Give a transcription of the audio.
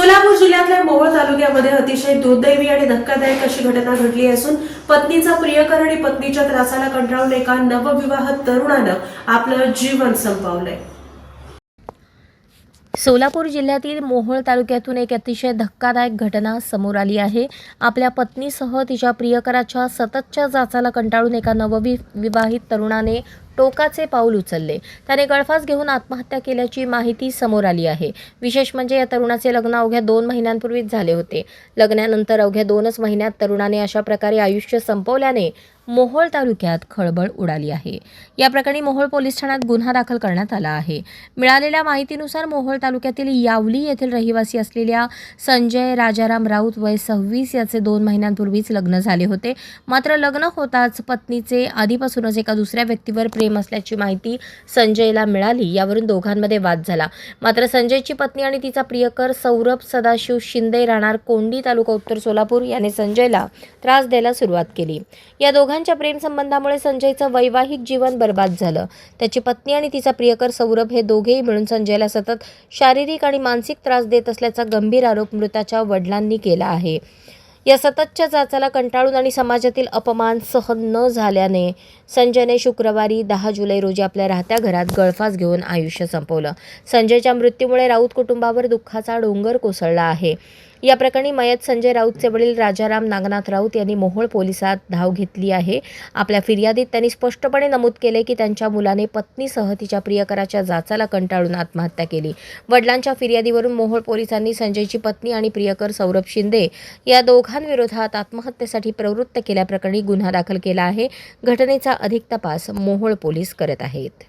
सोलापूर जिल्ह्यातल्या मोहोळ तालुक्यामध्ये अतिशय दुर्दैवी आणि धक्कादायक अशी घटना घडली असून पत्नीचा प्रियकर आणि पत्नीच्या त्रासाला कंटाळून एका नवविवाहित तरुणानं आपलं जीवन संपवलंय। सोलापूर जिल्ह्यातील मोहोळ तालुक्यातून एक अतिशय धक्कादायक घटना समोर आली आहे। आपल्या पत्नीसह तिच्या प्रियकराच्या सततच्या जाचाला कंटाळून एका नवविवाहित तरुणाने टोकाचे पाऊल उचलले। त्याने गळफास घेऊन आत्महत्या केल्याची माहिती समोर आली आहे। विशेष म्हणजे या तरुणाचे लग्न अवघ्या 2 महिन्यांपूर्वीच झाले होते। लग्नानंतर अवघ्या 2च महिन्यात तरुणाने अशा प्रकारे आयुष्य संपवल्याने मोहोळ तालुक्यात खळबळ उडाली आहे। या प्रकरणी मोहोळ पोलीस ठाण्यात गुन्हा दाखल करण्यात आला आहे। मिळालेल्या माहितीनुसार मोहोळ तालुक्यातील यावली येथील रहिवासी असलेल्या संजय राजाराम राऊत वय 26 याचे 2 महिन्यांपूर्वीच लग्न झाले होते। मात्र लग्न होताच पत्नीचे आधीपासूनच एका दुसऱ्या व्यक्तीवर प्रेम असल्याची माहिती संजयला मिळाली। यावरून दोघांमध्ये वाद झाला। मात्र संजयची पत्नी आणि तिचा प्रियकर सौरभ सदाशिव शिंदे राहणार कोंडी तालुका उत्तर सोलापूर याने संजयला त्रास द्यायला सुरुवात केली। या दोघांच्या प्रेम संबंधामुळे संजयचं वैवाहिक जीवन बर्बाद झालं। त्याची पत्नी आणि तिचा प्रियकर सौरभ हे दोघेही मिळून संजयला सतत शारीरिक आणि मानसिक त्रास देत असल्याचा गंभीर आरोप मृताच्या वडिलांनी केला आहे। या सततच्या जाचाला कंटाळून आणि समाजातील अपमान सहन न झाल्याने संजयने शुक्रवारी 10 जुलै रोजी आपल्या राहत्या घरात गळफास घेऊन आयुष्य संपवलं। संजयच्या मृत्यूमुळे राऊत कुटुंबावर दुःखाचा डोंगर कोसळला आहे। या प्रकरणी मयत संजय राऊतचे वडील राजाराम नागनाथ राऊत यांनी मोहोळ पोलिसात धाव घेतली आहे। आपल्या फिर्यादीत त्यांनी स्पष्टपणे नमूद केले की त्यांच्या मुलाने पत्नीसह तिच्या प्रियकराच्या जाचाला कंटाळून आत्महत्या केली। वडिलांच्या फिर्यादीवरून मोहोळ पोलिसांनी संजयची पत्नी आणि प्रियकर सौरभ शिंदे या दोघांविरोधात आत्महत्येसाठी प्रवृत्त केल्याप्रकरणी गुन्हा दाखल केला आहे। घटनेचा अधिक तपास मोहोळ पोलीस करत आहेत।